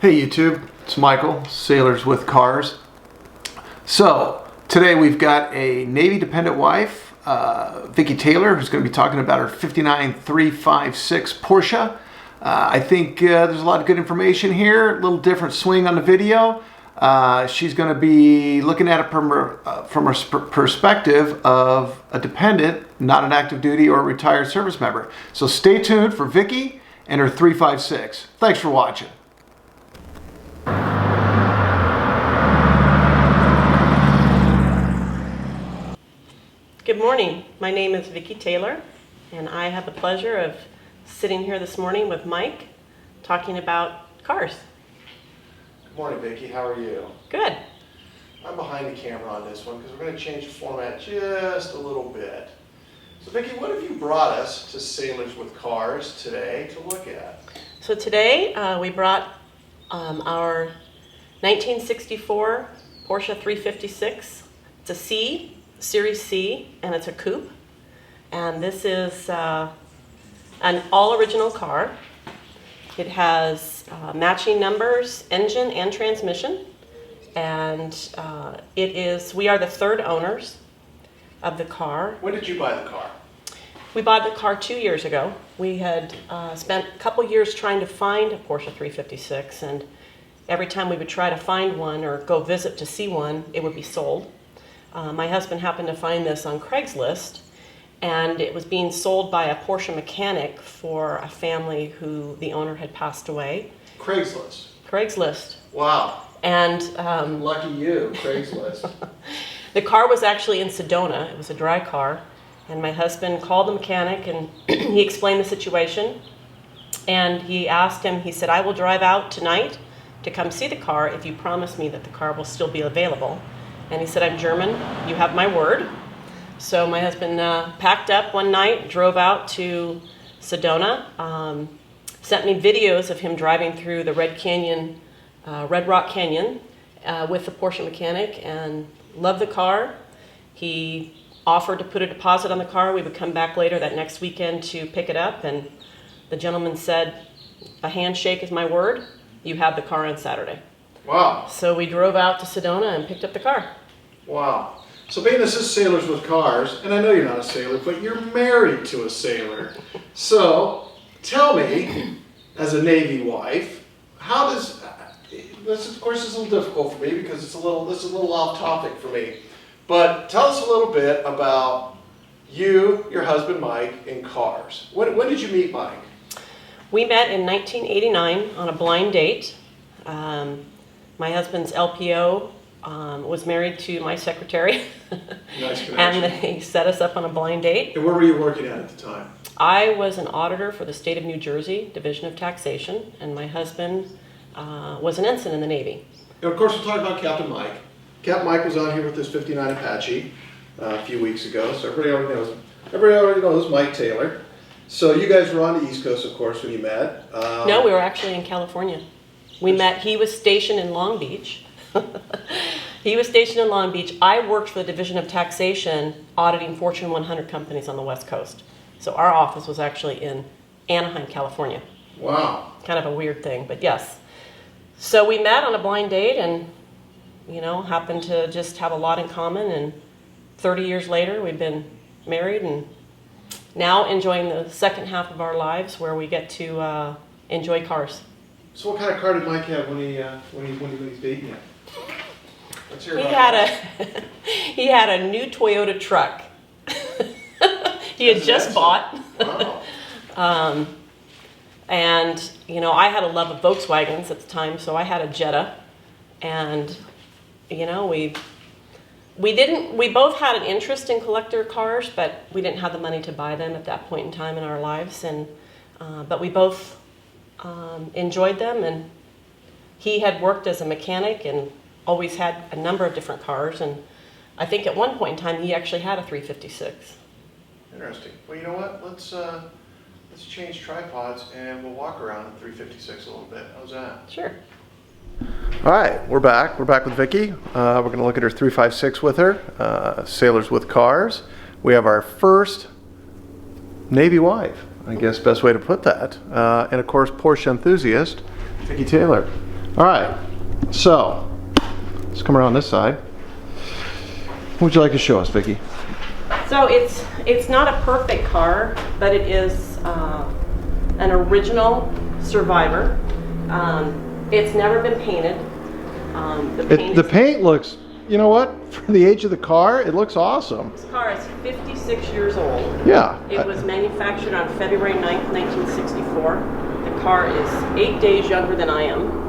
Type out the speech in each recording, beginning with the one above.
Hey YouTube, it's Michael, Sailors with Cars. So today we've got a Navy dependent wife, Vicky Taylor, who's going to be talking about her 59 356 Porsche. I think there's a lot of good information here, a little different swing on the video. She's going to be looking at it from a perspective of a dependent, not an active duty or retired service member. So stay tuned for Vicky and her 356. Thanks for watching. Good morning. My name is Vicky Taylor, and I have the pleasure of sitting here this morning with Mike, talking about cars. Good morning, Vicky. How are you? Good. I'm behind the camera on this one because we're going to change the format just a little bit. So, Vicky, what have you brought us to Sailors with Cars today to look at? So today we brought our 1964 Porsche 356. It's a C, Series C, and it's a coupe. And this is an all-original car. It has matching numbers, engine and transmission. And we are the third owners of the car. When did you buy the car? We bought the car 2 years ago. We had spent a couple years trying to find a Porsche 356, and every time we would try to find one or go visit to see one, it would be sold. My husband happened to find this on Craigslist, and it was being sold by a Porsche mechanic for a family who the owner had passed away. Craigslist. Craigslist. Wow. And lucky you, Craigslist. the car was actually in Sedona. It was a dry car. And my husband called the mechanic and he explained the situation. And he asked him, he said, "I will drive out tonight to come see the car if you promise me that the car will still be available." And he said, "I'm German, you have my word." So my husband packed up one night, drove out to Sedona, sent me videos of him driving through the Red Rock Canyon with the Porsche mechanic, and loved the car. He offered to put a deposit on the car. We would come back later that next weekend to pick it up, and the gentleman said, "A handshake is my word. You have the car on Saturday." Wow. So we drove out to Sedona and picked up the car. Wow. So being this is Sailors with Cars, and I know you're not a sailor, but you're married to a sailor. So tell me, as a Navy wife, how does this? Of course, is a little difficult for me because this is a little off topic for me. But tell us a little bit about you, your husband Mike, and cars. When did you meet Mike? We met in 1989 on a blind date. My husband's LPO was married to my secretary. Nice connection. And they set us up on a blind date. And where were you working at the time? I was an auditor for the state of New Jersey, Division of Taxation, and my husband was an ensign in the Navy. And of course, we'll talk about Captain Mike. Captain Mike was on here with his 59 Apache a few weeks ago, so everybody already knows Mike Taylor. So you guys were on the East Coast, of course, when you met. No, we were actually in California. We met. He was stationed in Long Beach. He was stationed in Long Beach. I worked for the Division of Taxation, auditing Fortune 100 companies on the West Coast. So our office was actually in Anaheim, California. Wow. Kind of a weird thing, but yes. So we met on a blind date and, happened to just have a lot in common. And 30 years later, we've been married and now enjoying the second half of our lives where we get to enjoy cars. So what kind of car did Mike have when he's dating you? Let's hear He about had he had a new Toyota truck. He had just bought. Wow. And I had a love of Volkswagens at the time, so I had a Jetta, and we both had an interest in collector cars, but we didn't have the money to buy them at that point in time in our lives, and but we both enjoyed them. And he had worked as a mechanic and always had a number of different cars, and I think at one point in time he actually had a 356. Interesting. Well, you know what? Let's change tripods and we'll walk around the 356 a little bit. How's that? Sure. All right, we're back. We're back with Vicky. We're going to look at her 356 with her. Sailors with Cars. We have our first Navy wife, I guess best way to put that. And of course, Porsche enthusiast, Vicky Taylor. All right, so let's come around this side. What would you like to show us, Vicky? So it's not a perfect car, but it is an original Survivor. It's never been painted. The paint looks, you know what? For the age of the car, it looks awesome. This car is 56 years old. Yeah. It was manufactured on February 9th, 1964. The car is 8 days younger than I am.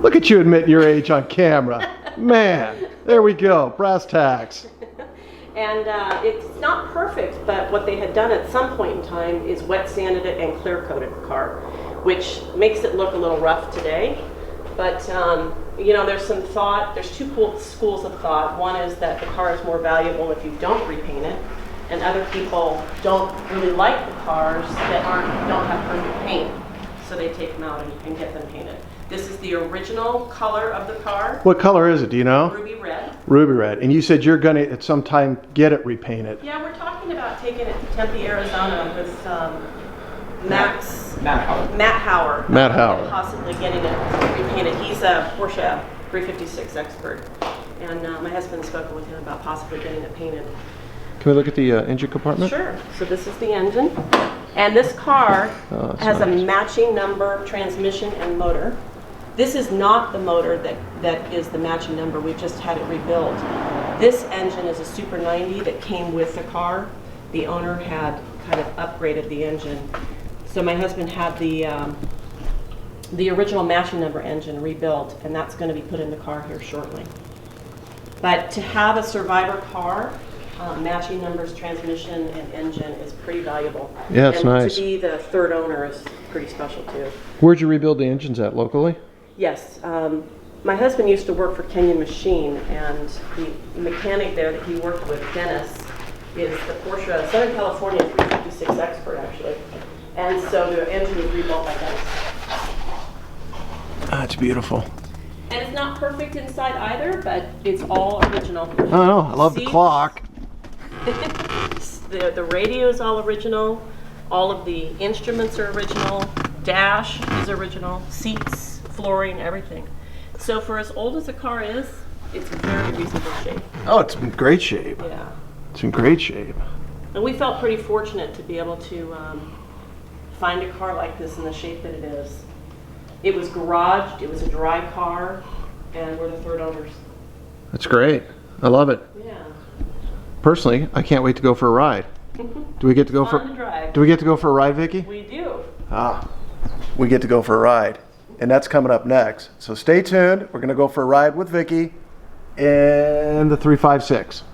Look at you admit your age on camera. Man, there we go, brass tacks. And it's not perfect, but what they had done at some point in time is wet sanded it and clear coated the car, which makes it look a little rough today. But you know, there's some thought, there's two schools of thought. One is that the car is more valuable if you don't repaint it, and other people don't really like the cars that don't have perfect paint, so they take them out and get them painted. This is the original color of the car. What color is it, do you know? Ruby red. Ruby red. And you said you're gonna at some time get it repainted. Yeah, we're talking about taking it to Tempe, Arizona with Matt Hauer. And possibly getting it repainted. He's a Porsche 356 expert. And my husband's spoken with him about possibly getting it painted. Can we look at the engine compartment? Sure. So this is the engine. And this car has nice. a matching number transmission and motor. This is not the motor that is the matching number. We've just had it rebuilt. This engine is a Super 90 that came with the car. The owner had kind of upgraded the engine. So my husband had the original matching number engine rebuilt, and that's going to be put in the car here shortly. But to have a Survivor car, matching numbers, transmission, and engine is pretty valuable. Yeah, it's nice. To be the third owner is pretty special too. Where'd you rebuild the engines at, locally? Yes. My husband used to work for Kenyon Machine, and the mechanic there that he worked with, Dennis, is the Porsche Southern California 356 expert, actually. And so the engine was rebuilt by Dennis. That's beautiful. And it's not perfect inside either, but it's all original. I know, I love the clock. The radio is all original. All of the instruments are original. Dash is original. Seats, flooring, everything. So for as old as the car is, it's in very reasonable shape. Oh, it's in great shape. Yeah. It's in great shape. And we felt pretty fortunate to be able to find a car like this in the shape that it is. It was garaged, it was a dry car, and we're the third owners. That's great. I love it. Yeah. Personally, I can't wait to go for a ride. Do we get to go for? Do we get to go for a ride, Vicky? We do. We get to go for a ride, and that's coming up next. So stay tuned. We're gonna go for a ride with Vicky in the 356.